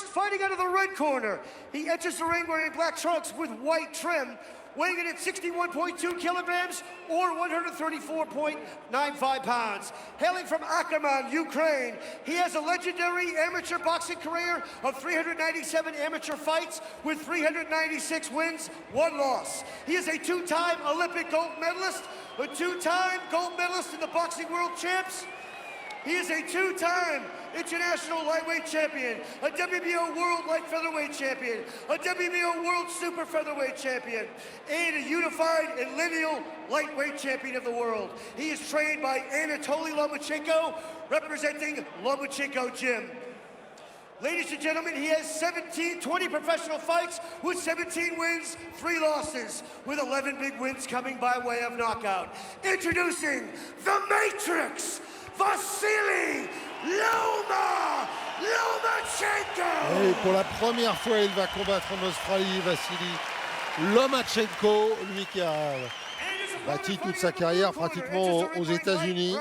First, fighting out of the red corner, he enters the ring wearing black trunks with white trim, weighing in at 61.2 kilograms or 134.95 pounds. Hailing from Akkerman, Ukraine, he has a legendary amateur boxing career of 397 amateur fights with 396 wins, 1 loss. He is a 2-time Olympic gold medalist, a 2-time gold medalist in the Boxing World Champs. He is a 2-time international lightweight champion, a WBO World Light Featherweight champion, a WBO World Super Featherweight champion, and a unified and lineal lightweight champion of the world. He is trained by Anatoly Lomachenko, representing Lomachenko Gym. Ladies and gentlemen, he has 20 professional fights with 17 wins, 3 losses, with 11 big wins coming by way of knockout. Introducing the Matrix, Vasily Lomachenko! Et pour la première fois, il va combattre en Australie, Vasily Lomachenko, lui qui a bâti toute sa carrière pratiquement aux États-Unis.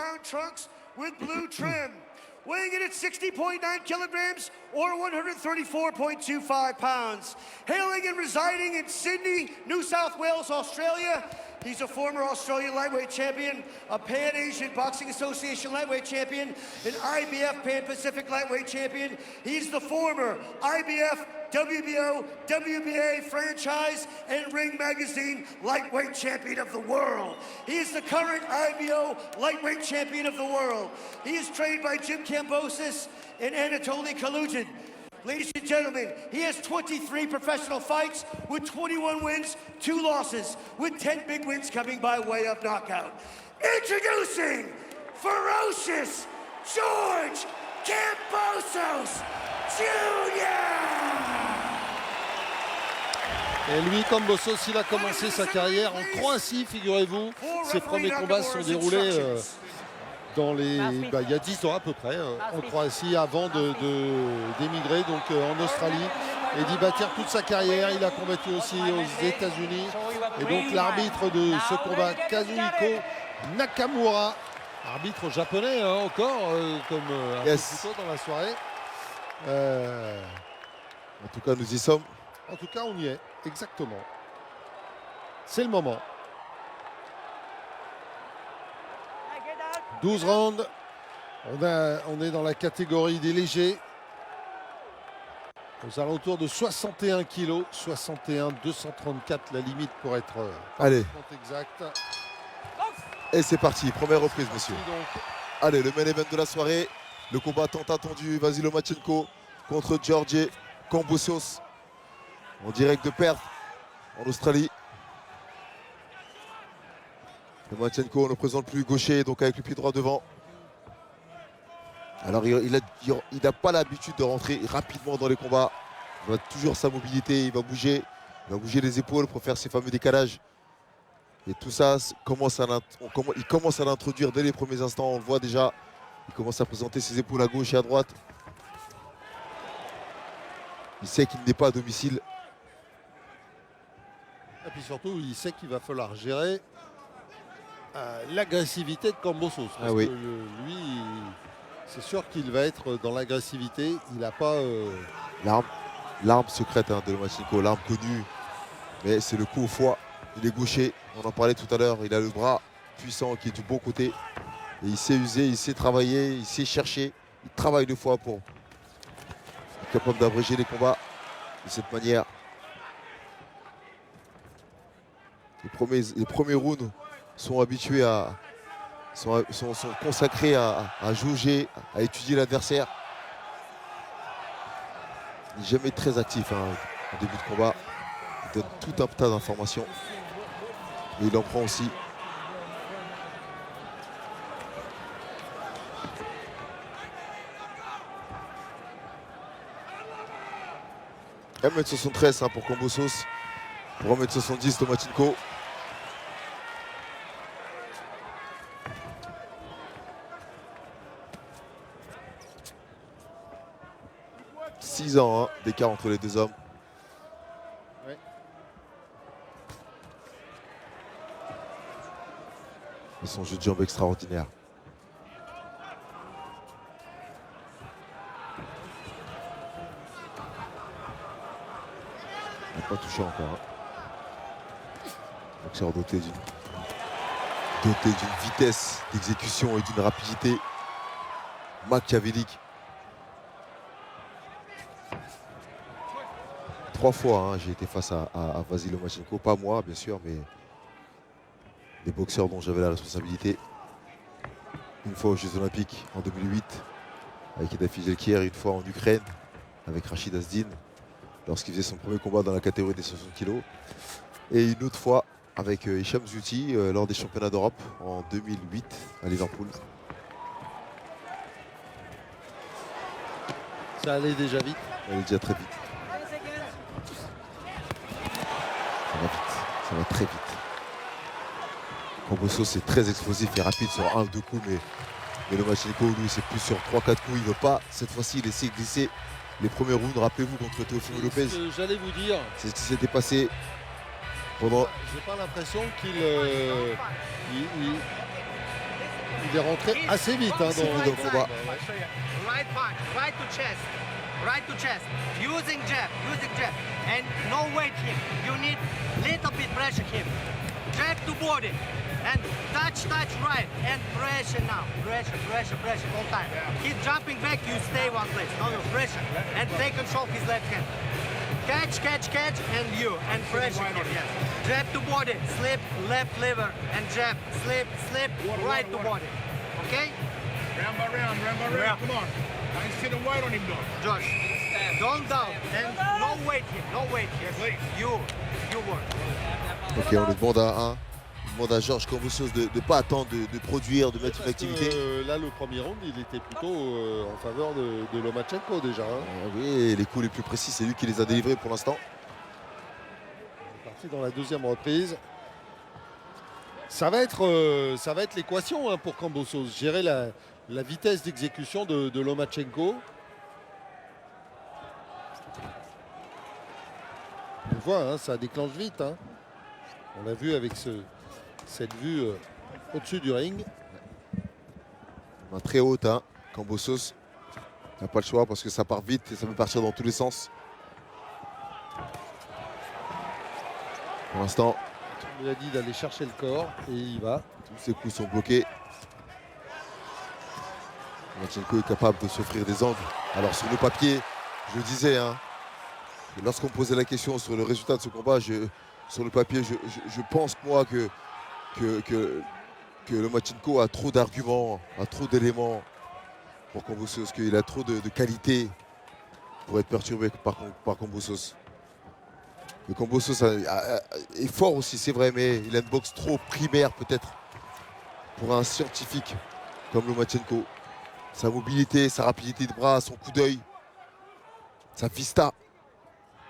Weighing in at 60.9 kilograms or 134.25 pounds. Hailing and residing in Sydney, New South Wales, Australia. He's a former Australian lightweight champion, a Pan-Asian Boxing Association lightweight champion, an IBF Pan-Pacific lightweight champion. He's the former IBF, WBO, WBA franchise, and Ring Magazine lightweight champion of the world. He is the current IBO lightweight champion of the world. He is trained by Jim Kambosos and Anatoly Kalugin. Ladies and gentlemen, he has 23 professional fights with 21 wins, 2 losses, with 10 big wins coming by way of knockout. Introducing Ferocious George Kambosos Jr. Et lui, Kambosos, il a commencé sa carrière en Croatie, figurez-vous. Ses premiers combats se sont déroulés il y a 10 ans à peu près, en Croatie, avant d'émigrer donc en Australie et d'y bâtir toute sa carrière. Il a combattu aussi aux États-Unis. Et donc l'arbitre de ce combat, Kazuhiko Nakamura, arbitre japonais encore, comme un peu plus tôt dans la soirée. En tout cas, nous y sommes. En tout cas, on y est, exactement. C'est le moment. 12 rounds. On est dans la catégorie des légers. Aux alentours de 61 kg. 61, 234 la limite pour être exact. Et c'est parti, première reprise, monsieur. Allez, le main event de la soirée. Le combat tant attendu, Vasily Lomachenko contre George Kambosos. En direct de Perth, en Australie. Lomachenko ne présente plus gaucher, donc avec le pied droit devant. Alors il n'a pas l'habitude de rentrer rapidement dans les combats. Il a toujours sa mobilité, il va bouger les épaules pour faire ses fameux décalages. Et tout ça, il commence à l'introduire dès les premiers instants. On le voit déjà, il commence à présenter ses épaules à gauche et à droite. Il sait qu'il n'est pas à domicile. Et puis surtout, il sait qu'il va falloir gérer l'agressivité de Kambosos. Parce que lui, c'est sûr qu'il va être dans l'agressivité. Il n'a pas... L'arme secrète de Lomachenko, l'arme connue. Mais c'est le coup au foie. Il est gaucher, on en parlait tout à l'heure. Il a le bras puissant qui est du bon côté. Et il sait user, il sait travailler, il sait chercher. Il travaille 2 fois pour être capable d'abréger les combats de cette manière. Les premiers rounds sont habitués sont consacrés à jauger, à étudier l'adversaire. Il n'est jamais très actif en début de combat. Il donne tout un tas d'informations. Et il en prend aussi. « 1m73 pour Kambosos. Pour 1m70 Lomachenko. 6 ans d'écart entre les deux hommes. Ouais. Et son jeu de jambes extraordinaire. Il n'a pas touché encore. Hein. Boxeur doté d'une vitesse d'exécution et d'une rapidité machiavélique. 3 fois, hein, j'ai été face à Vasily Lomachenko, pas moi bien sûr, mais des boxeurs dont j'avais la responsabilité. Une fois aux Jeux Olympiques en 2008 avec Eda Fizelkier, une fois en Ukraine avec Rachid Asdin lorsqu'il faisait son premier combat dans la catégorie des 60 kg. Et une autre fois avec Hicham Zouti lors des championnats d'Europe en 2008 à Liverpool. Ça allait déjà vite. Ça allait déjà très vite. Ça va vite, ça va très vite. Kambosos c'est très explosif et rapide sur 1 ou 2 coups, mais Lomachenko, lui, c'est plus sur 3-4 coups. Il ne veut pas, cette fois-ci, il essaie de glisser les premiers rounds. Rappelez-vous contre Teofimo Lopez. J'allais vous dire. C'est ce qui s'était passé pendant. J'ai pas l'impression qu'il il est rentré assez vite hein, dans le combat. Right punch, right to chest, right to chest. Using jab, and no weight him. You need little bit pressure him. Jab to body, and touch right, and pressure now. Pressure, all time. He's jumping back, you stay one place. No, pressure, and take control of his left hand. Catch, and pressure him, yes. Jab to body, slip, left liver, and jab, slip, right to body. Okay? Round by round, come on. I ain't sitting white on him though. Josh, don't down, and no weight here. You work. Ok, on lui demande à Georges Kambosos de ne pas attendre, de produire, de mettre une activité. Là, le premier round, il était plutôt en faveur de Lomachenko déjà. Hein. Oui, les coups les plus précis, c'est lui qui les a délivrés pour l'instant. On est parti dans la deuxième reprise. Ça va être l'équation hein, pour Kambosos. Gérer la vitesse d'exécution de Lomachenko. On voit, hein, ça déclenche vite. Hein. On l'a vu avec cette vue au-dessus du ring. Très haute, hein. Kambosos n'a pas le choix parce que ça part vite et ça peut partir dans tous les sens. Pour l'instant, on lui a dit d'aller chercher le corps et il y va. Tous ses coups sont bloqués. Lomachenko est capable de s'offrir des angles. Alors sur le papier, je le disais, hein, lorsqu'on posait la question sur le résultat de ce combat, sur le papier, je pense moi que Lomachenko a trop d'arguments, a trop d'éléments pour Kambosos, qu'il a trop de qualité pour être perturbé par Kambosos. Le Kambosos est fort aussi, c'est vrai, mais il a une boxe trop primaire peut-être pour un scientifique comme Lomachenko. Sa mobilité, sa rapidité de bras, son coup d'œil, sa vista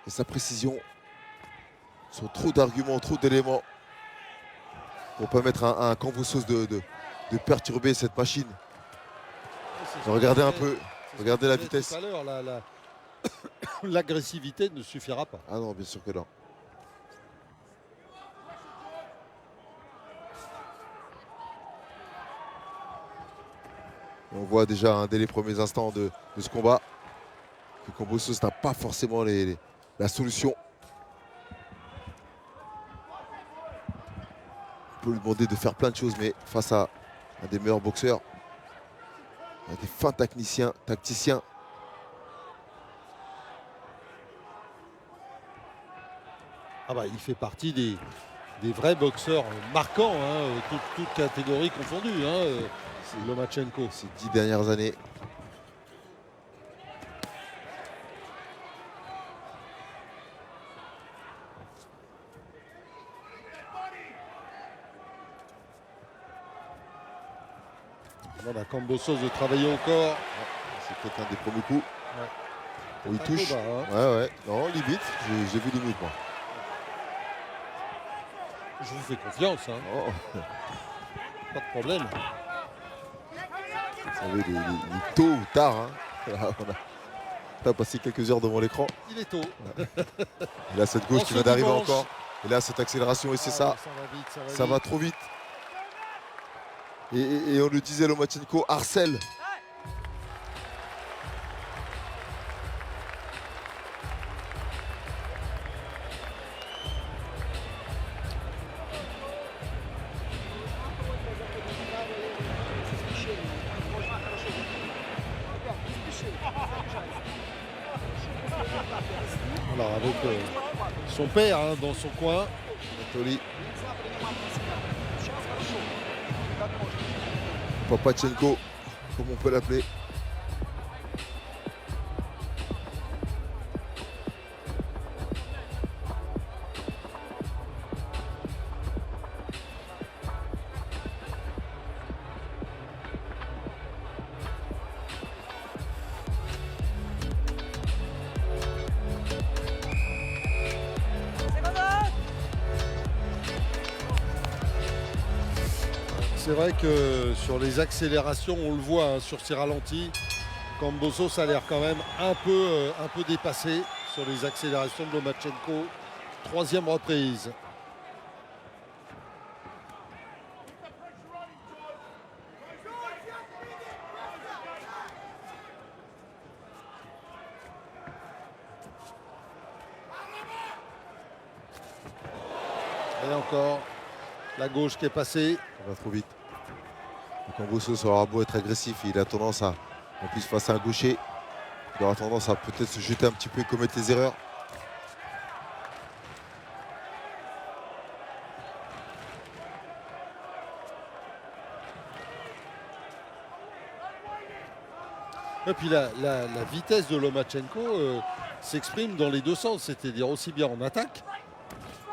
et sa précision sont trop d'arguments, trop d'éléments pour permettre à un Kambosos de perturber cette machine. Regardez un peu, regardez la vitesse. Tout à l'heure, l'agressivité ne suffira pas. Ah non, bien sûr que non. On voit déjà dès les premiers instants de ce combat que Kambosos n'a pas forcément la solution. On peut lui demander de faire plein de choses, mais face à un des meilleurs boxeurs, un des fins tacticiens. Ah bah, il fait partie des vrais boxeurs marquants, hein, toutes catégories confondues, hein, Lomachenko. Ces 10 dernières années. On demande à Kambosos de travailler au corps. C'est peut-être un des premiers coups. Ouais. Où il touche. Bas, hein. Ouais. Non, limite. J'ai vu limite, moi. Je vous fais confiance. Hein. Oh. Pas de problème. Vous savez, les tôt ou tard, hein. On a passé quelques heures devant l'écran. Il est tôt. Et là, cette gauche qui vient d'arriver encore. Et là, cette accélération, et c'est ça. Ça va vite, Ça va trop vite. Et on le disait, Lomachenko harcèle. là, avec son père hein, dans son coin. Anatoly Papachenko, comme on peut l'appeler. C'est vrai que sur les accélérations, on le voit hein, sur ces ralentis, Kambosos a l'air quand même un peu dépassé sur les accélérations de Lomachenko. Troisième reprise. Et encore la gauche qui est passée. Ça va trop vite. Kambosos aura beau être agressif, il a tendance à, en plus face à un gaucher, il aura tendance à peut-être se jeter un petit peu et commettre des erreurs. Et puis la vitesse de Lomachenko s'exprime dans les deux sens, c'est-à-dire aussi bien en attaque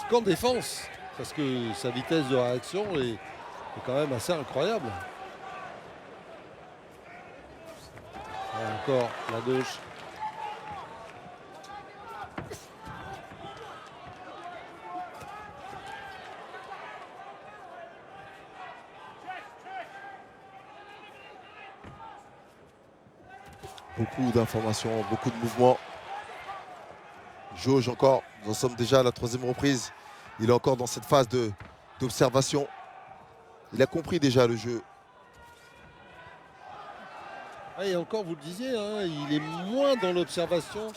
qu'en défense. Parce que sa vitesse de réaction est quand même assez incroyable. Et encore la gauche. Beaucoup d'informations, beaucoup de mouvements. Jauge encore, nous en sommes déjà à la troisième reprise. Il est encore dans cette phase d'observation. Il a compris déjà le jeu. Et encore, vous le disiez, hein, il est moins dans l'observation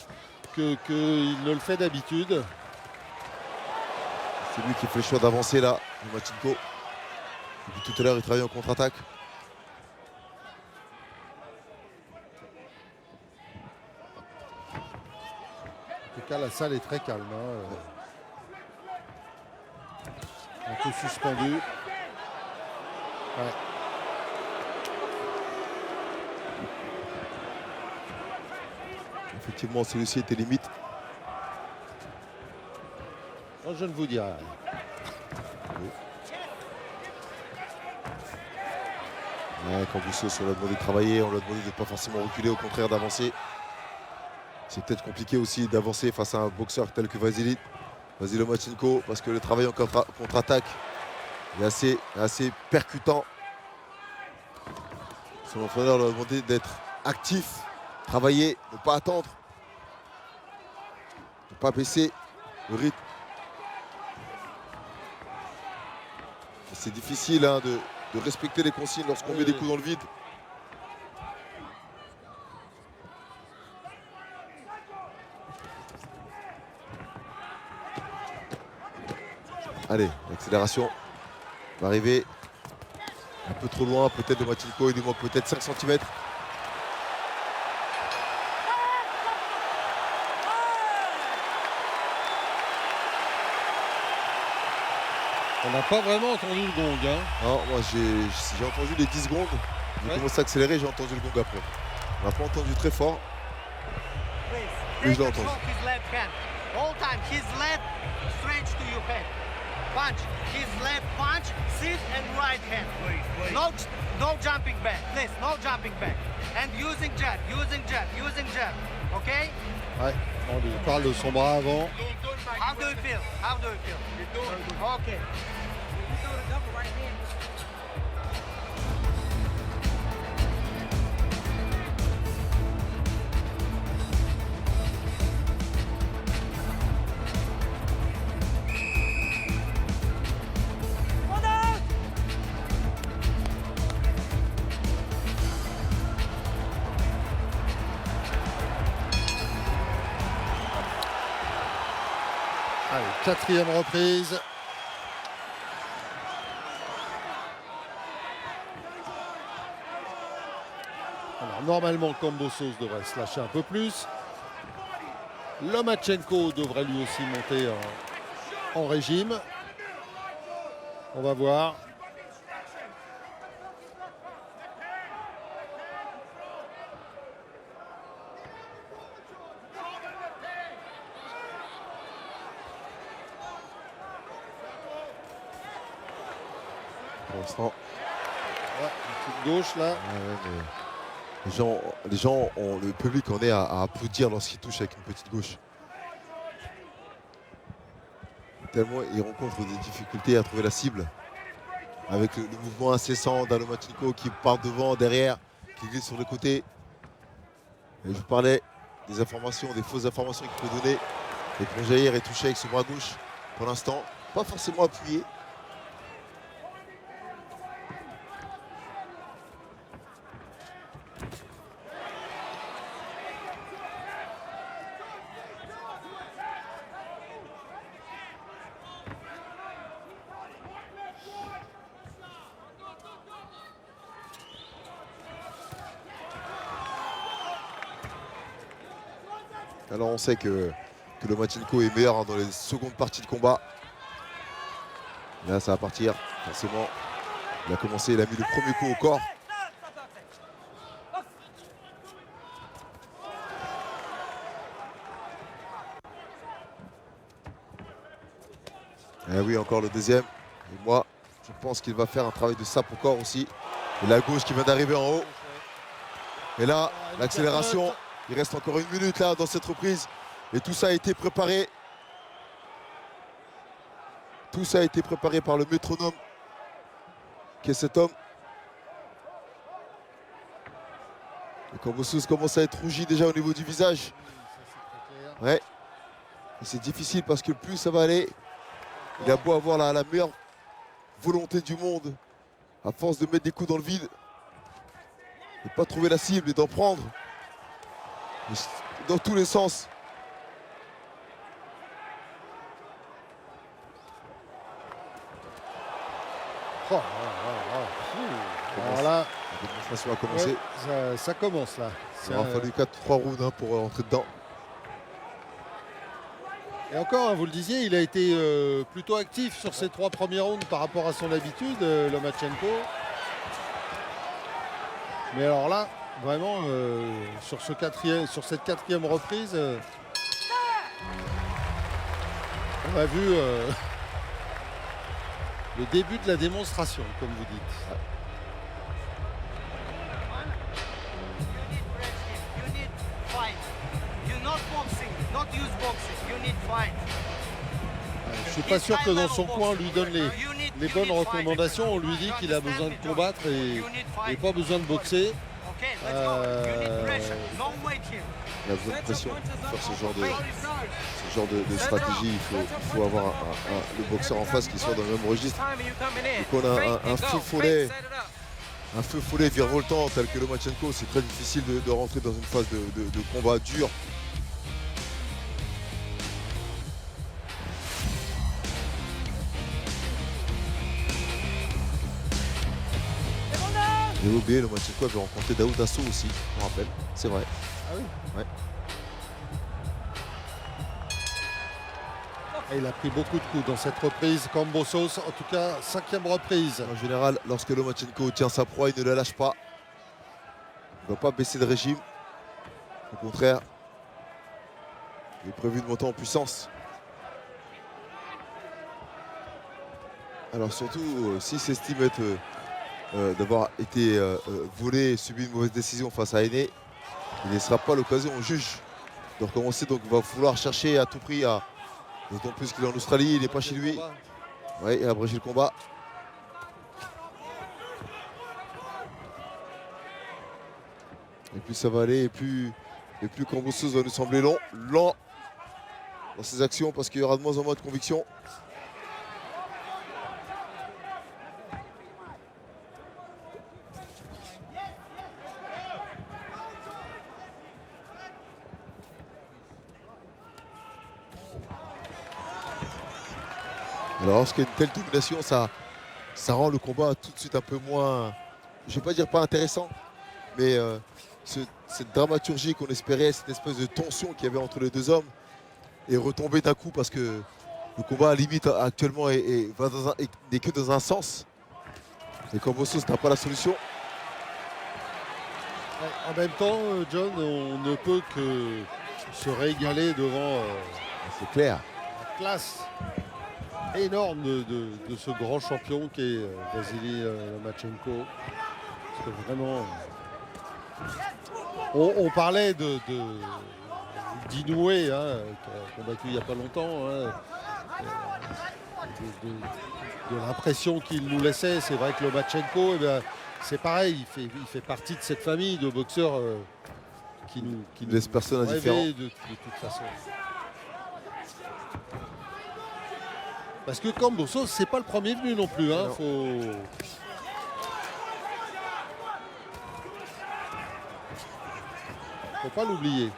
qu'il ne le fait d'habitude. C'est lui qui fait le choix d'avancer là, Lomachenko. Depuis tout à l'heure, il travaille en contre-attaque. En tout cas, la salle est très calme. Hein. Un peu suspendu. Ouais. Effectivement, celui-ci était limite. Moi, je ne vous dirai rien. Ouais, Kambosos, on lui a demandé de travailler, on lui a demandé de ne pas forcément reculer, au contraire d'avancer. C'est peut-être compliqué aussi d'avancer face à un boxeur tel que Vasily Lomachenko, parce que le travail en contre-attaque est assez percutant. Son entraîneur lui a demandé d'être actif, travailler, ne pas attendre, ne pas baisser le rythme. C'est difficile hein, de respecter les consignes lorsqu'on met des coups dans le vide. Allez, l'accélération va arriver un peu trop loin, peut-être de Lomachenko, il lui manque peut-être 5 cm. On n'a pas vraiment entendu le gong. Hein. Non, moi j'ai entendu les 10 secondes, j'ai commencé à accélérer, j'ai entendu le gong après. On n'a pas entendu très fort. Oui, je l'ai entendu. His left hand. All time, his left stretch to your head. Punch. His left punch, sit and right hand. No jumping back. Please, no jumping back. And using jab, using jab, using jab. Okay? Ouais, on lui parle de son bras avant. How do you feel? How do you feel? Okay. Allez, quatrième reprise. Alors normalement Kambosos devrait se lâcher un peu plus. Lomachenko devrait lui aussi monter en régime. On va voir. Pour l'instant, Ouais, une petite gauche là. les gens le public en est à applaudir lorsqu'il touche avec une petite gauche. Tellement il rencontre des difficultés à trouver la cible. Avec le mouvement incessant d'un Lomachenko qui part devant, derrière, qui glisse sur le côté. Et je vous parlais des informations, des fausses informations qu'il peut donner. Et pour Jair est touché avec ce bras gauche pour l'instant. Pas forcément appuyé. Alors on sait que Lomachenko est meilleur dans les secondes parties de combat. Là ça va partir, forcément. Il a commencé, il a mis le premier coup au corps. Et oui, encore le deuxième. Et moi, je pense qu'il va faire un travail de sape au corps aussi. Et la gauche qui vient d'arriver en haut. Et là, l'accélération. Il reste encore une minute là dans cette reprise. Et tout ça a été préparé. Tout ça a été préparé par le métronome qui est cet homme. Et Kambosos commence à être rougi déjà au niveau du visage. Ouais. Et c'est difficile parce que plus ça va aller, il a beau avoir la meilleure volonté du monde, à force de mettre des coups dans le vide, de ne pas trouver la cible et d'en prendre dans tous les sens. Oh, alors là, La démonstration a commencé. ouais, ça commence là. Il aura fallu 4-3 rounds hein, pour rentrer dedans. Et encore, hein, vous le disiez, il a été plutôt actif sur ces 3 premiers rounds par rapport à son habitude, Lomachenko. Mais alors là, vraiment, sur cette 4e reprise, on a vu le début de la démonstration, comme vous dites. You need fight. You're not boxing. Not use boxing. You need fight. Je ne suis pas sûr que dans son coin, on lui donne les bonnes recommandations. On lui dit qu'il a besoin de combattre et pas besoin de boxer. Okay, let's go. You need pressure. No weight here. Il a besoin de pression pour faire ce genre de stratégie. Il faut avoir le boxeur en face qui soit dans le même registre. Donc on a un feu follet virevoltant tel que Lomachenko. C'est très difficile de rentrer dans une phase de combat dur. J'ai oublié, Lomachenko avait rencontré Daoud Asso aussi, je me rappelle. C'est vrai. Ah oui. Ouais. Et il a pris beaucoup de coups dans cette reprise. Kambosos, en tout cas, 5e reprise. En général, lorsque Lomachenko tient sa proie, il ne la lâche pas. Il ne va pas baisser de régime. Au contraire, il est prévu de monter en puissance. Alors surtout, s'il s'estime être d'avoir été volé et subi une mauvaise décision face à Aine, il ne laissera pas l'occasion au juge de recommencer. Donc il va falloir chercher à tout prix d'autant plus qu'il est en Australie, il n'est pas chez lui. Ouais, et abréger le combat. Et plus ça va aller, et plus Kambosos va nous sembler lent dans ses actions parce qu'il y aura de moins en moins de conviction. Alors lorsqu'il y a une telle domination, ça rend le combat tout de suite un peu moins, je ne vais pas dire pas intéressant, mais cette dramaturgie qu'on espérait, cette espèce de tension qu'il y avait entre les deux hommes, et retomber d'un coup parce que le combat à limite actuellement n'est que dans un sens. Et Kambosos n'a pas la solution. En même temps, John, on ne peut que se régaler devant C'est clair. la classe énorme de ce grand champion qui est Vasily Lomachenko. Parce que vraiment, on parlait d'Inoue, qui a combattu il n'y a pas longtemps, de l'impression qu'il nous laissait. C'est vrai que Lomachenko, c'est pareil, il fait partie de cette famille de boxeurs qui nous laisse personne rêver indifférent. de toute façon. Parce que Kambosos, c'est pas le premier venu non plus. Non. Faut pas l'oublier.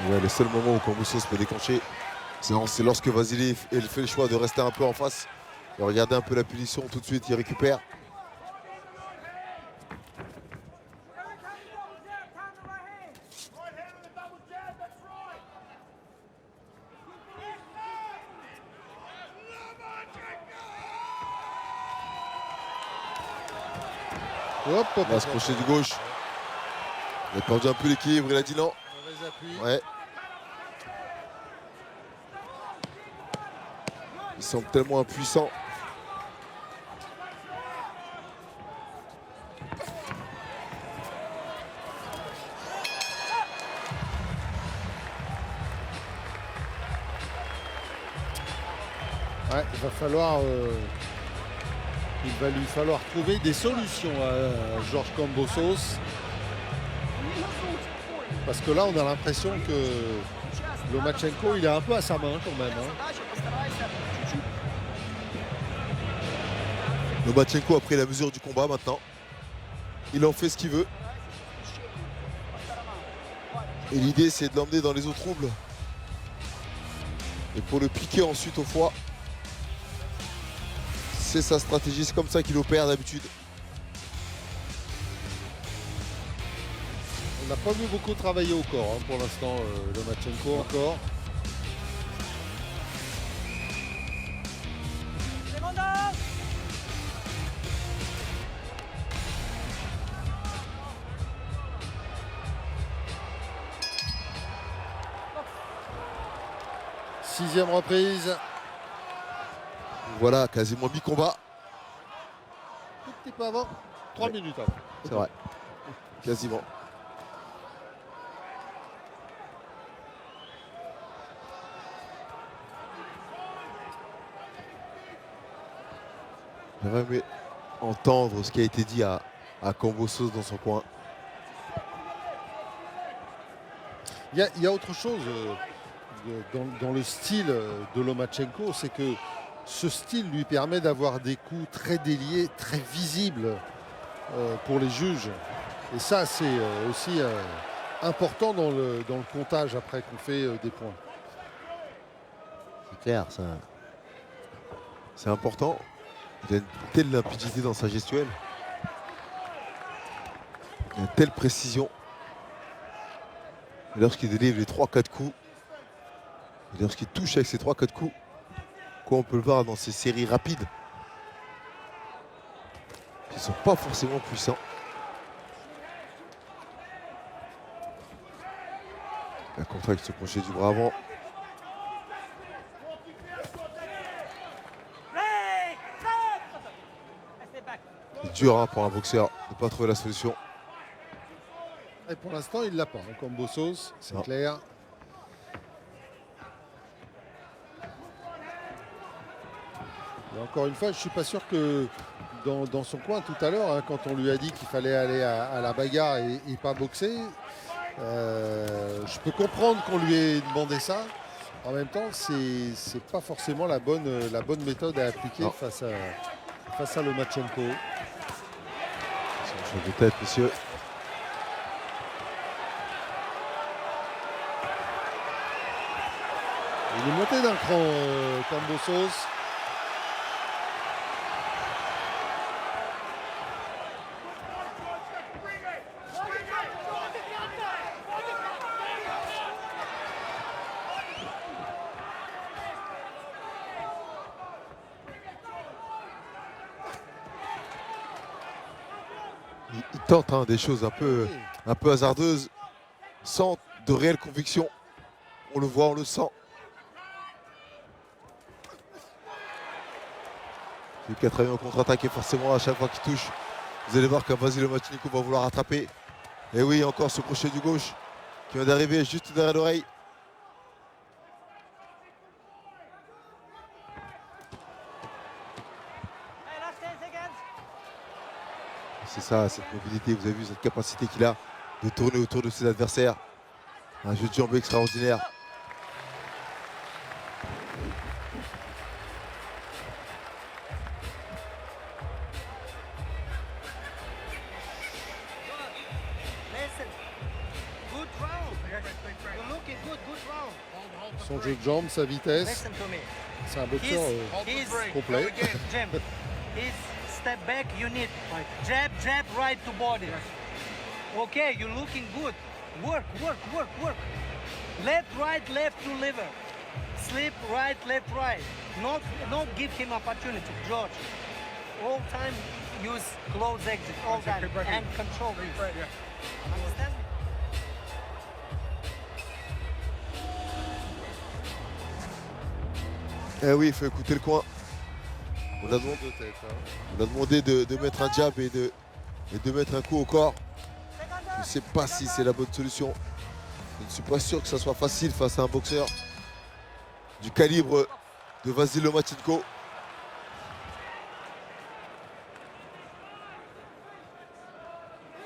Ouais, le seul moment où Kambosos peut déclencher, c'est lorsque Vasily fait le choix de rester un peu en face et regarder un peu la punition. Tout de suite, il récupère. Hop, hop, Il va se hop. crochet du gauche. Il a perdu un peu l'équilibre, il a dit non. Mauvais appui. Ouais. Il semble tellement impuissant. Ouais, il va lui falloir trouver des solutions à Georges Kambosos. Parce que là, on a l'impression que Lomachenko, il est un peu à sa main quand même. Lomachenko a pris la mesure du combat maintenant. Il en fait ce qu'il veut. Et l'idée, c'est de l'emmener dans les eaux troubles. Et pour le piquer ensuite au foie. C'est sa stratégie, c'est comme ça qu'il opère d'habitude. On n'a pas vu beaucoup travailler au corps pour l'instant, Lomachenko encore. Sixième reprise. Voilà, quasiment mi-combat. Tout petit peu avant. 3 minutes avant. C'est vrai. Quasiment. J'aimerais aimé entendre ce qui a été dit à Kambosos dans son coin. Il y a autre chose dans le style de Lomachenko, c'est que ce style lui permet d'avoir des coups très déliés, très visibles pour les juges. Et ça, c'est aussi important dans le comptage après qu'on fait des points. C'est clair, ça. C'est important. Il a une telle limpidité dans sa gestuelle. Il a une telle précision. Et lorsqu'il délivre les 3-4 coups, et lorsqu'il touche avec ces 3-4 coups, quoi on peut le voir dans ces séries rapides, qui ne sont pas forcément puissants. La contre avec ce crochet du bras avant. C'est dur pour un boxeur de ne pas trouver la solution. Et pour l'instant, il ne l'a pas. Kambosos, c'est Non. clair. Et encore une fois, je ne suis pas sûr que dans son coin tout à l'heure, quand on lui a dit qu'il fallait aller à la bagarre et pas boxer, je peux comprendre qu'on lui ait demandé ça. En même temps, c'est pas forcément la bonne méthode à appliquer face à Lomachenko. Chef de tête, messieurs. Il est monté d'un cran, Kambosos. tente des choses un peu hasardeuses, sans de réelle conviction. On le voit, on le sent. Celui qui a travaillé en contre-attaque et forcément à chaque fois qu'il touche, vous allez voir que Vasily Lomachenko va vouloir rattraper. Et oui, encore ce crochet du gauche qui vient d'arriver juste derrière l'oreille. C'est ça, cette mobilité, vous avez vu cette capacité qu'il a de tourner autour de ses adversaires. Un jeu de jambes extraordinaire. Listen. Good round. You're looking good, good round. Son jeu de jambes, sa vitesse, Listen to me. c'est un boxeur He's complet. Jim. His step back, you need jab, jab, right to body. Okay, you're looking good. Work, work, work, work. Left, right, left to liver. Slip, right, left, right. Not give him opportunity, George. All time use close exit, all time, and control this. Understand? Eh oui, il faut écouter le coin. On a demandé, de tête, hein. on a demandé de mettre un jab et de mettre un coup au corps. Je ne sais pas si c'est la bonne solution. Je ne suis pas sûr que ça soit facile face à un boxeur du calibre de Vasily Lomachenko.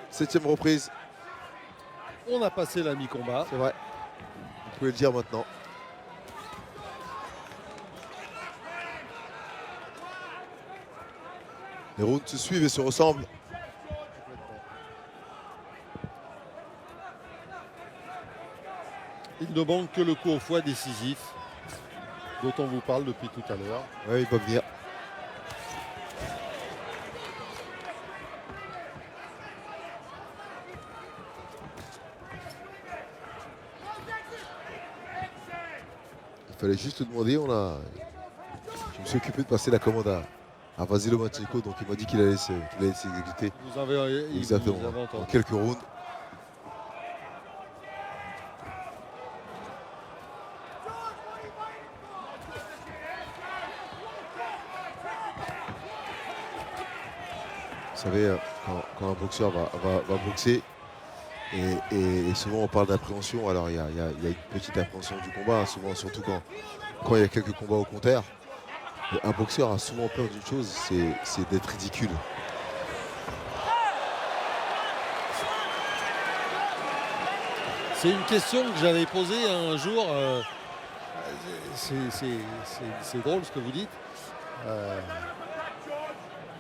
Septième reprise, On a passé la mi-combat. c'est vrai. Vous pouvez le dire maintenant. Les rounds se suivent et se ressemblent. Il ne manque que le coup au foie décisif, dont on vous parle depuis tout à l'heure. Oui, il va venir. Il fallait juste demander, je me suis occupé de passer la commande à Vasily Lomachenko, donc il m'a dit qu'il allait s'exécuter Vous avez, il exactement vous avait en entendu. quelques rounds. Vous savez, quand un boxeur va boxer, et souvent on parle d'appréhension, alors il y a une petite appréhension du combat, hein, souvent, surtout quand il y a quelques combats au compteur. Un boxeur a souvent peur d'une chose, c'est d'être ridicule. C'est une question que j'avais posée un jour. C'est drôle ce que vous dites.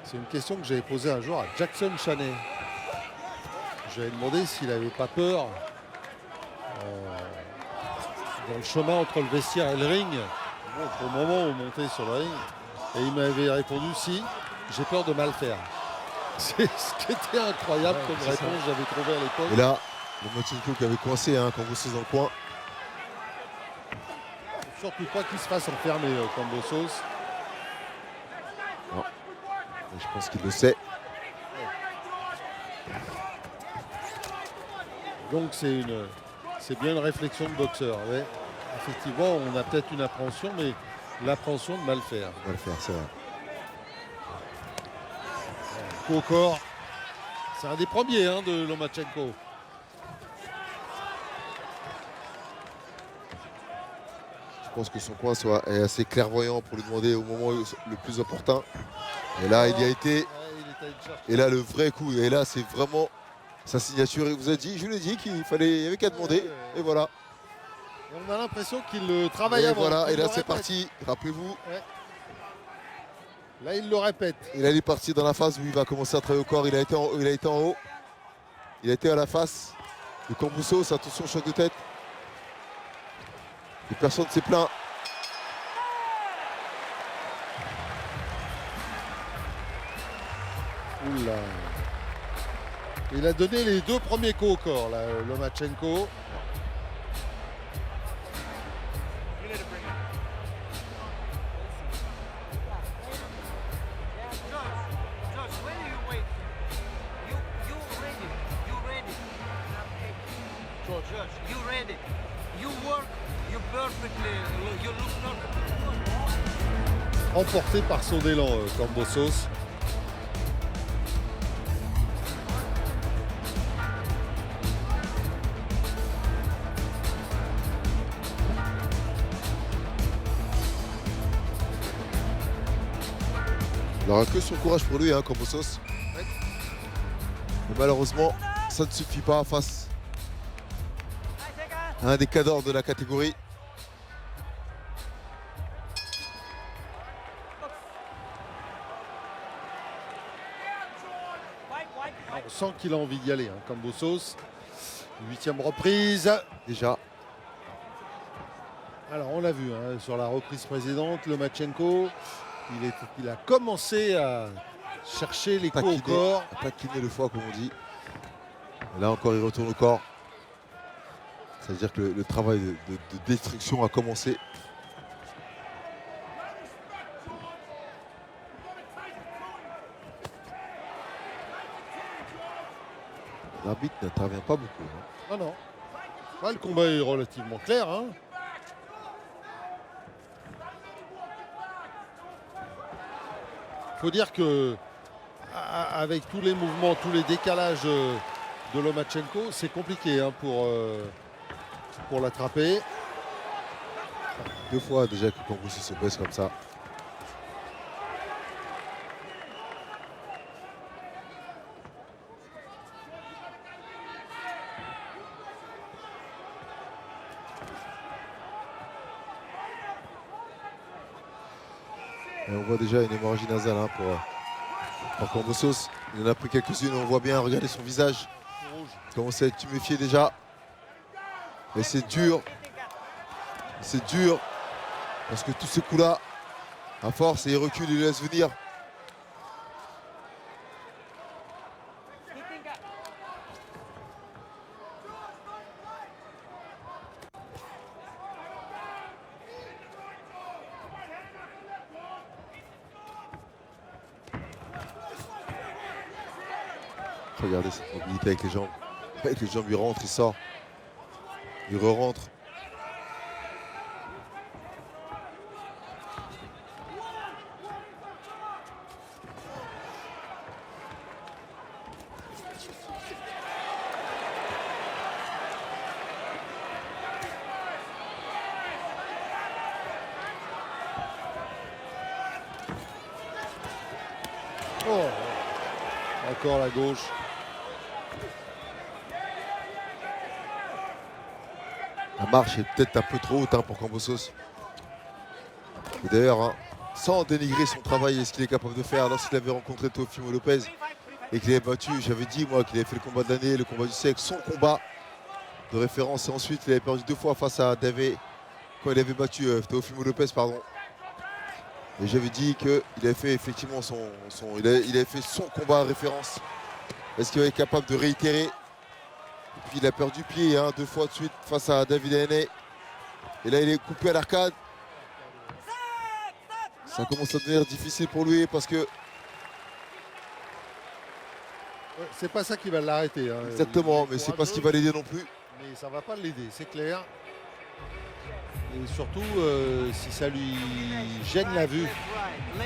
C'est une question que j'avais posée un jour à Jackson Chaney. J'avais demandé s'il n'avait pas peur dans le chemin entre le vestiaire et le ring, au moment où on montait sur le ring. Et il m'avait répondu si, j'ai peur de mal faire. C'est ce qui était incroyable comme réponse, j'avais trouvé à l'époque. Et là, Lomachenko qui avait coincé, hein, Kambosos dans le coin. Surtout pas qu'il se fasse enfermer Kambosos. Et je pense qu'il le sait. Donc c'est bien une réflexion de boxeur. Ouais. Effectivement, on a peut-être une appréhension, mais l'appréhension de mal faire. On va le faire, c'est vrai. Coup au corps, c'est un des premiers hein, de Lomachenko. Je pense que son coin est assez clairvoyant pour lui demander au moment le plus opportun. Et là, il y a été. Ouais, il est allé le chercher. Et là, le vrai coup. Et là, c'est vraiment sa signature. Il vous a dit, je lui ai dit qu'il n'y avait qu'à demander. Et voilà. Et on a l'impression qu'il le travaille Et avant. voilà. Il Et là, le c'est répète. parti. Rappelez-vous. Là, il le répète. Et là, il est parti dans la phase où il va commencer à travailler au corps. Il a été en haut. Il a été à la face. Le Kambosos, attention, choc de tête. Et personne ne s'est plaint. Oula. Il a donné les deux premiers coups au corps, là, Lomachenko. George, where do you wait? You already George, you ready? You work, you perfectly, you look perfect. Emporté par son élan, Kambosos. Il n'aura que son courage pour lui, hein, Kambosos. Mais malheureusement, ça ne suffit pas face à un des cadors de la catégorie. On sent qu'il a envie d'y aller, hein, Kambosos. 8e reprise. Déjà, Alors on l'a vu hein, sur la reprise précédente, Lomachenko, il a commencé à chercher les coups au corps. taquiner le foie, comme on dit. Et là encore, il retourne au corps. Ça veut dire que le travail de destruction a commencé. L'arbitre n'intervient pas beaucoup, hein. Ah non. Ouais, le combat est relativement clair. Hein. Faut dire que avec tous les mouvements, tous les décalages de Lomachenko, c'est compliqué hein, pour l'attraper. 2 fois déjà que Kambosos se baisse comme ça. Et on voit déjà une hémorragie nasale hein, pour Kambosos. Il en a pris quelques-unes, on voit bien, regardez son visage. Il commence à être tuméfié déjà. Et c'est dur. C'est dur. Parce que tous ces coups-là, à force, et il recule, il laisse venir. Regardez cette mobilité avec les jambes. Avec les jambes, il rentre, il sort. Il re-rentre. Oh. Encore la gauche. La marche est peut-être un peu trop haute hein, pour Kambosos. Et d'ailleurs, hein, sans dénigrer son travail et ce qu'il est capable de faire, lorsqu'il avait rencontré Teofimo Lopez et qu'il avait battu, j'avais dit moi qu'il avait fait le combat de l'année, le combat du siècle, son combat de référence. Et ensuite, il avait perdu 2 fois face à David quand il avait battu Teofimo Lopez, pardon. Et j'avais dit qu'il avait fait effectivement il avait fait son combat à référence. Est-ce qu'il va être capable de réitérer? Et puis il a perdu pied hein, 2 fois de suite face à David Haney. Et là il est coupé à l'arcade. Ça commence à devenir difficile pour lui parce que... Ouais, c'est pas ça qui va l'arrêter. Hein. Exactement, mais c'est pas ce qui va l'aider non plus. Mais ça va pas l'aider, c'est clair. Et surtout, si ça lui gêne la vue.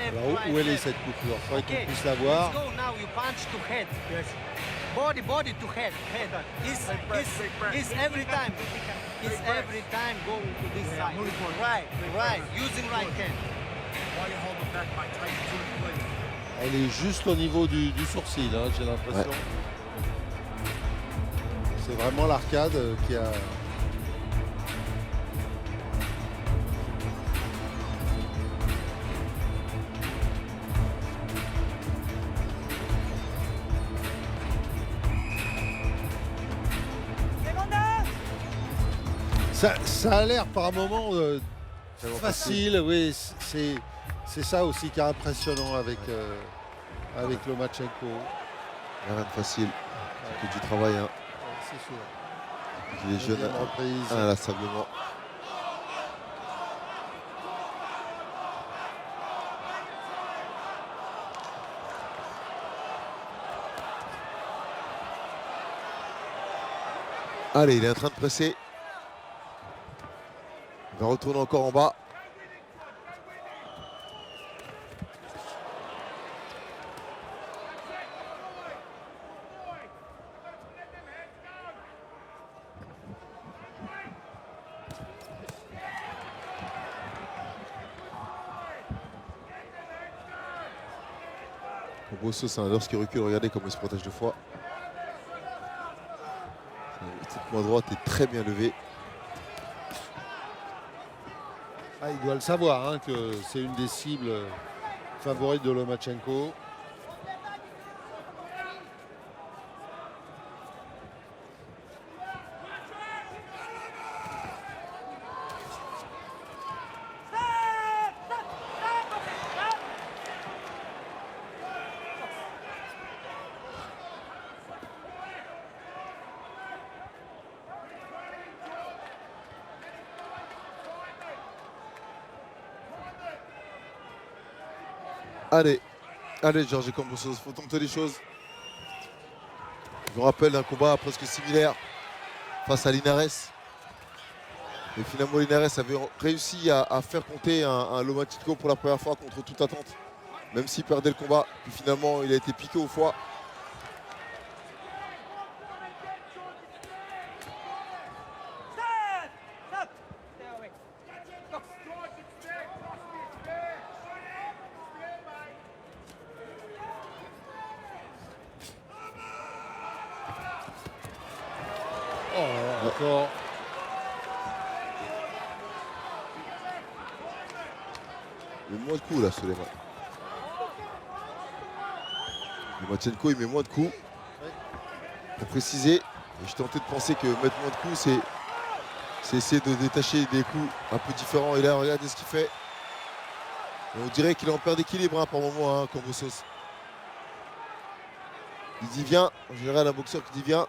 Alors, où elle est cette coupure? Il faudrait qu'on puisse la voir. Let's go now, you punch to head. Body to head. It's every time. It's every time go to this side. Right. Using right hand. Why you hold him back by tight to the blade? Elle est juste au niveau du sourcil, hein, j'ai l'impression. Ouais. C'est vraiment l'arcade qui a... Ça a l'air par moment facile, oui, c'est ça aussi qui est impressionnant avec Lomachenko. Il n'y a rien de facile, c'est que du travail. Hein. C'est sûr. Il est jeune, Deuxième reprise. inlassablement. Allez, il est en train de presser. Il va retourner encore en bas. Kambosos, lorsqu'il recule, regardez comment il se protège de fois. Cette main droite est très bien levée. Ah, il doit le savoir hein, que c'est une des cibles favorites de Lomachenko. Allez, allez Georges Kambosos, faut tenter les choses. Je me rappelle d'un combat presque similaire face à Linares. Et finalement Linares avait réussi à faire compter un Lomachenko pour la première fois contre toute attente. Même s'il perdait le combat, puis finalement il a été piqué au foie. Oh, encore. Il met moins de coups là, Suleiman. Lomachenko il met moins de coups. Pour préciser, et je tentais de penser que mettre moins de coups, c'est essayer de détacher des coups un peu différents. Et là, regardez ce qu'il fait. Et on dirait qu'il est en perte d'équilibre hein, par moment, hein, Kambosos. Il dit viens, en général un boxeur qui dit viens.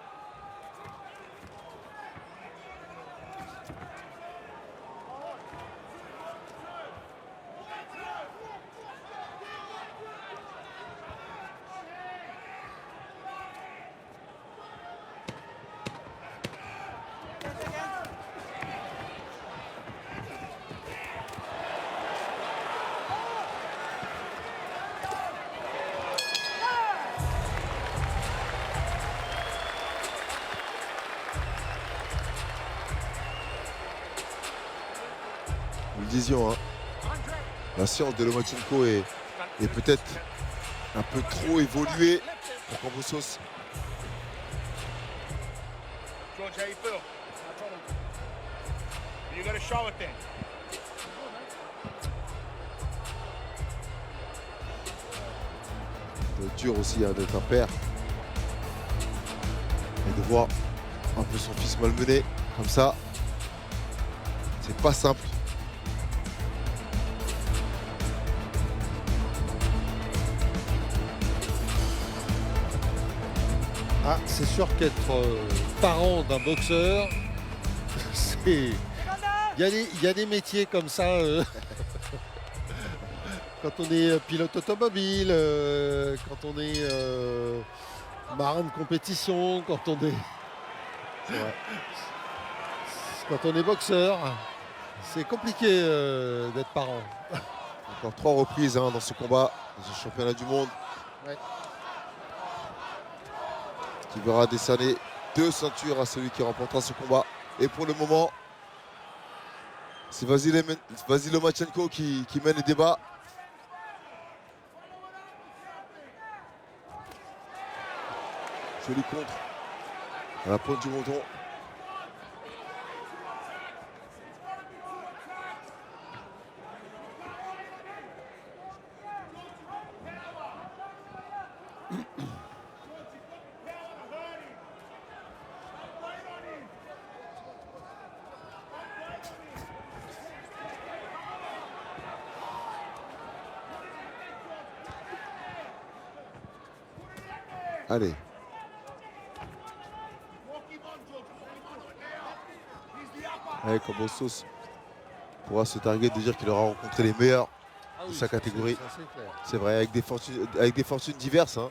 Nous le disions, hein, la science de Lomachenko est peut-être un peu trop évoluée pour Kambosos. George, how you feel? You got a shower thing. Ça doit être dur aussi hein, d'être un père et de voir un peu son fils malmené comme ça. C'est pas simple. Ah, c'est sûr qu'être parent d'un boxeur, c'est. Il y a des métiers comme ça. Quand on est pilote automobile, quand on est marin de compétition, quand on est. Quand on est boxeur, c'est compliqué d'être parent. Encore 3 reprises hein, dans ce combat, dans ce championnat du monde. Ouais. Qui verra décerner 2 ceintures à celui qui remportera ce combat. Et pour le moment, c'est Vasily Lomachenko qui mène les débats. Joli contre à la pointe du menton. Allez. Allez, Kambosos pourra se targuer de dire qu'il aura rencontré les meilleurs de sa catégorie. C'est vrai, avec des fortunes diverses. Hein.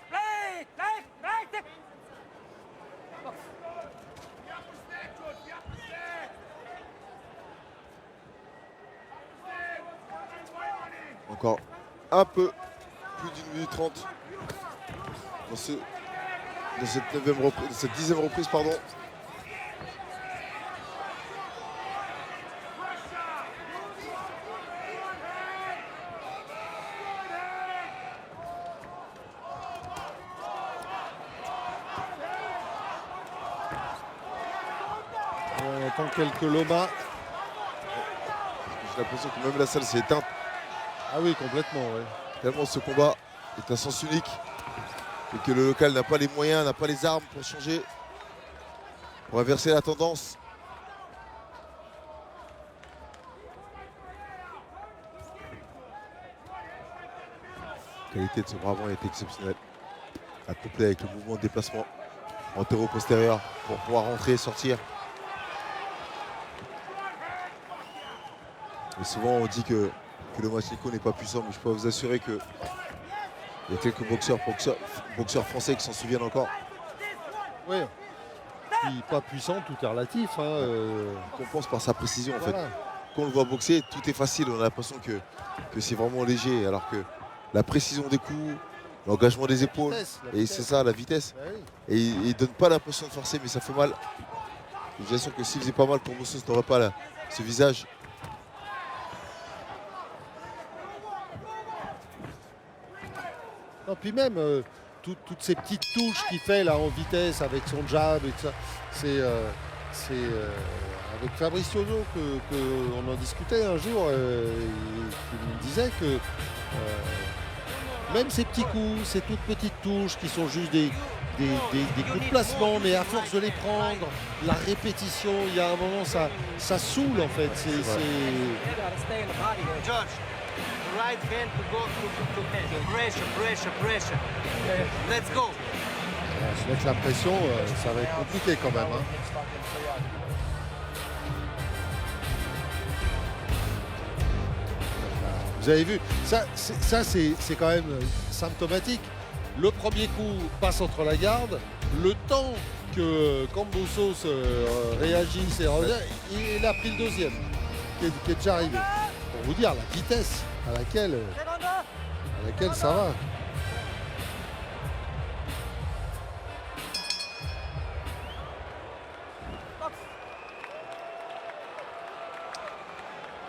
Encore un peu plus d'une minute 30 dans, cette 10e reprise, pardon. On entend quelques lomas. J'ai l'impression que même la salle s'est éteinte. Ah oui, complètement, ouais. Tellement ce combat est un sens unique et que le local n'a pas les moyens, n'a pas les armes pour changer, pour inverser la tendance. La qualité de ce bras avant est exceptionnelle. À coupler avec le mouvement de déplacement antéro-postérieur pour pouvoir rentrer et sortir. Et souvent on dit que Lomachenko n'est pas puissant, mais je peux vous assurer que il y a quelques boxeurs français qui s'en souviennent encore. Oui. Puis pas puissant, tout est relatif. Hein, On pense par sa précision en fait. voilà. Quand on le voit boxer, tout est facile, on a l'impression que c'est vraiment léger, alors que la précision des coups, l'engagement des épaules, La et vitesse. c'est ça la vitesse. Bah oui. Et il donne pas l'impression de forcer, mais ça fait mal. J'ai l'impression que s'il faisait pas mal, Kambosos n'aurait pas ce visage. Non, puis même toutes ces petites touches qu'il fait là en vitesse avec son jab et tout ça, c'est avec Fabrice Yozo qu'on en discutait un jour, il me disait que même ces petits coups, ces toutes petites touches qui sont juste des coups de placement, mais à force de les prendre, la répétition, il y a un moment ça saoule en fait. You gotta stay in the body here. George, the right hand to go to head. Pressure. Let's go. Je vais mettre la pression, ça va être compliqué quand même. Hein. Vous avez vu, ça c'est quand même symptomatique. Le premier coup passe entre la garde, le temps que Kambosos réagisse et revient, il a pris le deuxième, qui est déjà arrivé. Pour vous dire la vitesse à laquelle ça va.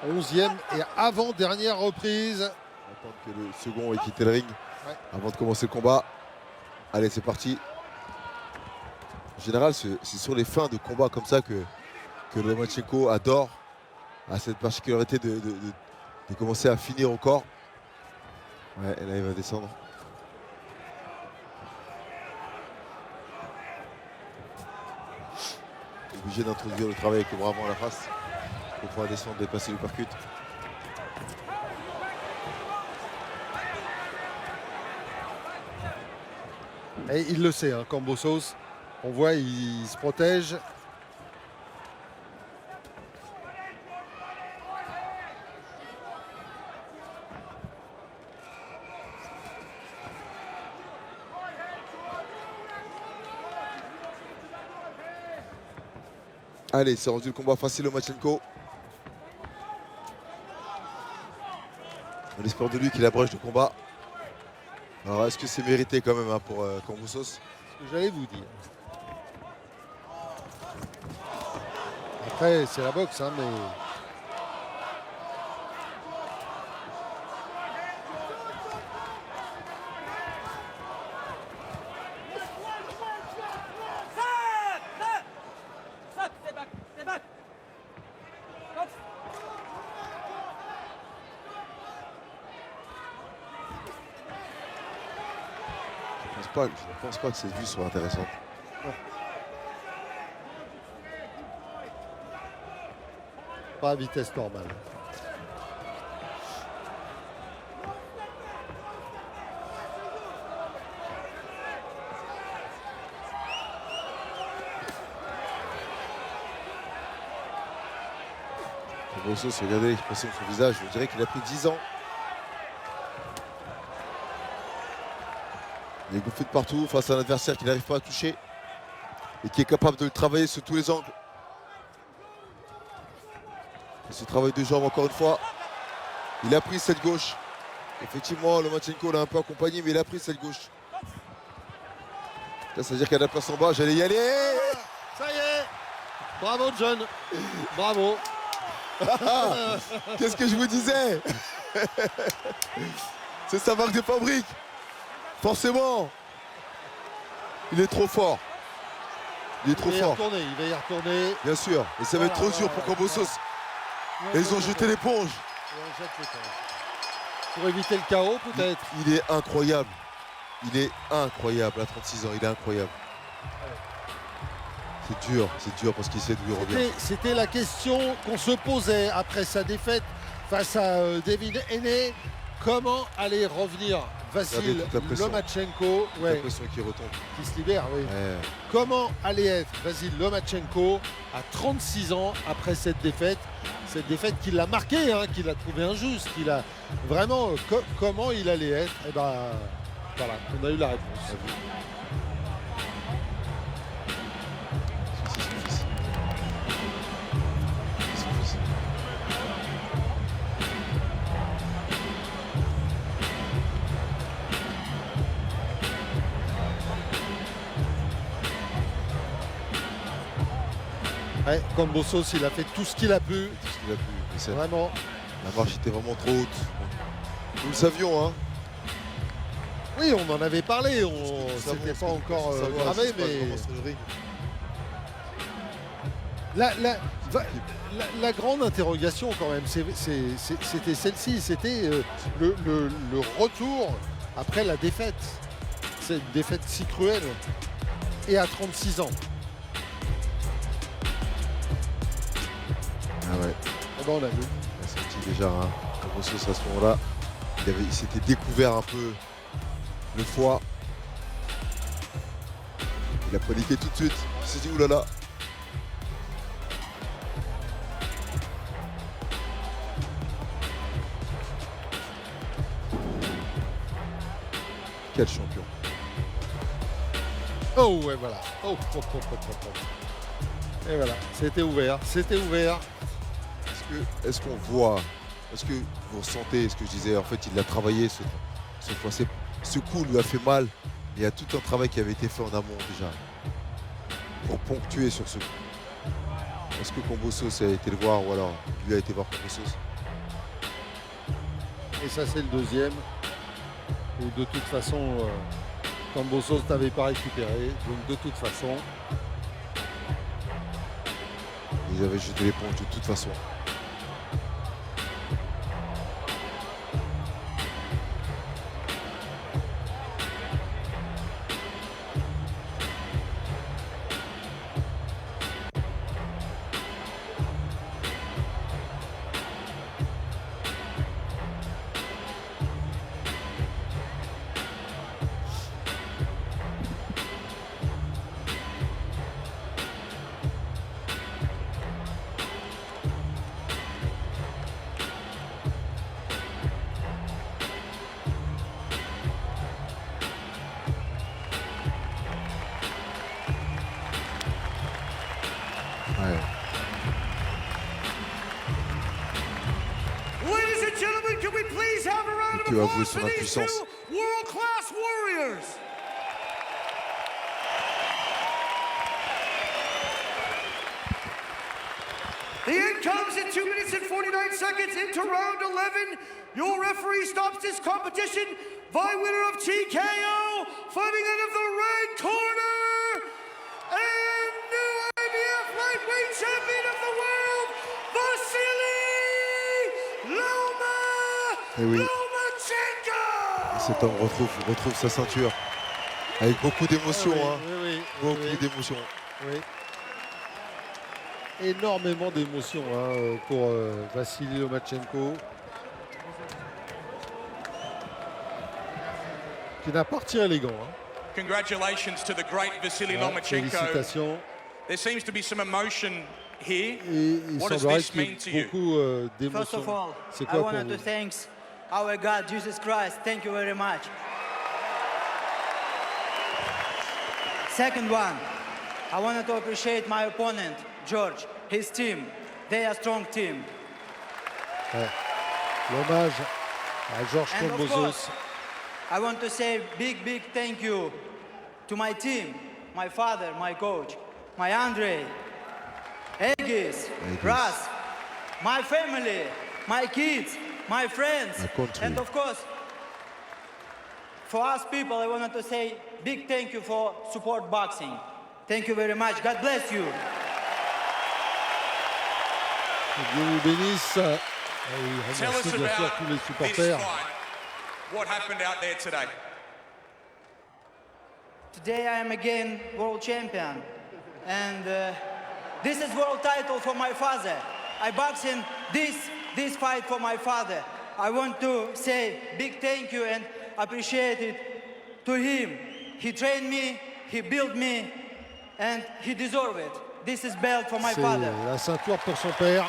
Onzième et avant-dernière reprise. Attendre que le second ait quitté le ring Ouais. avant de commencer le combat. Allez, c'est parti. En général, c'est sur les fins de combat comme ça que Lomachenko adore, a cette particularité de commencer à finir encore. Ouais, et là il va descendre. Obligé d'introduire le travail avec le bras avant la face pour pouvoir descendre, dépasser le percute. Et il le sait, hein, Kambosos. On voit, il se protège. Allez, c'est rendu le combat facile Lomachenko. On espère de lui qu'il abroge le combat. Alors est-ce que c'est mérité quand même hein, pour Kambosos? Ce que j'allais vous dire. Après, c'est la boxe, hein, mais... Je ne pense pas que cette vue soit intéressante. Pas à vitesse normale. Kambosos, regardez l'expression de son visage, on dirait qu'il a pris 10 ans. Il est bouffé de partout face à un adversaire qui n'arrive pas à toucher et qui est capable de le travailler sous tous les angles. Et ce travail de jambes encore une fois, il a pris cette gauche Effectivement, Lomachenko l'a un peu accompagné, mais il a pris cette gauche. Là, ça veut dire qu'il y a de la place en bas. J'allais y aller. Ça y est. Bravo John. Bravo. Qu'est-ce que je vous disais? C'est sa marque de fabrique. Forcément. Il est trop fort. Il est trop fort. Il va y retourner. Bien sûr. Et ça va être trop dur pour Kambosos. Et ils ont jeté l'éponge. On jette l'éponge. Pour éviter le chaos peut-être. Il est incroyable. Il est incroyable à 36 ans. Il est incroyable. C'est dur parce qu'il sait d'où il revient. C'était la question qu'on se posait après sa défaite face à David Haney. Comment allait revenir Vassil Lomachenko, La pression qui retombe. qui se libère, oui. Ouais. Comment allait être Vassil Lomachenko à 36 ans après cette défaite qui l'a marqué, hein, qui l'a trouvé injuste, qui l'a vraiment comment il allait être. Et ben voilà, on a eu la réponse. Ouais, Kambosos, il a fait tout ce qu'il a pu. Vraiment. La marche était vraiment trop haute. Nous le savions, hein. Oui, on en avait parlé. C'était pas encore gravé, mais la grande interrogation quand même, c'était celle-ci. C'était le retour après la défaite. Cette défaite si cruelle. Et à 36 ans. Ah ouais. On l'a vu. On a senti déjà Kambosos à ce moment-là. Il s'était découvert un peu le foie. Il a paniqué tout de suite. Il s'est dit oulala. Quel champion. Oh ouais, voilà. Oh. Et voilà, c'était ouvert. Est-ce qu'on voit, est-ce que vous ressentez ce que je disais? En fait, il a travaillé ce fois. Ce coup lui a fait mal, mais il y a tout un travail qui avait été fait en amont déjà pour ponctuer sur ce coup. Est-ce que Kambosos a été le voir ou alors lui a été voir Kambosos? Et ça, c'est le deuxième. Où de toute façon, Kambosos n'avait pas récupéré. Donc de toute façon. Ils avaient jeté l'éponge de toute façon. Ladies and gentlemen, can we please have a round of peut avouer applause son for these impuissance. two world-class warriors? The end comes in 2 minutes and 49 seconds into round 11. Your referee stops this competition by winner of TKO, fighting out of the red corner, and new IBF lightweight champion of the world, Vasily Eh oui. Lomachenko! Cet homme retrouve sa ceinture avec beaucoup d'émotions. Beaucoup d'émotions. Oui. Énormément d'émotions pour Vasily Lomachenko. Qui n'a pas retiré les gants. Congratulations to the great Vasily Lomachenko. Félicitations. There seems to be some emotion here. Et il What does semblerait this qu'il y mean to ait you? beaucoup First of d'émotions. all, C'est I quoi pour wanted vous? to thank our God, Jesus Christ. Thank you very much. Second one, I wanted to appreciate my opponent, George, his team. They are a strong team. Ouais. L'hommage Georges And of Kambosos. course, I want to say big thank you to my team, my father, my coach, my Andre, Egis, Ras, my family, my kids, my friends, My country. and of course, for us people, I wanted to say big thank you for support boxing. Thank you very much. God bless you. Que Dieu vous bénisse. Et il Tell us remercie bien sûr about tous les this supporters. fight. What happened out there today? Today I am again world champion, and this is world title for my father. I box in this fight for my father. I want to say big thank you and appreciate it to him. He trained me, he built me, and he deserved it. This is belt for my C'est father. la ceinture pour son père.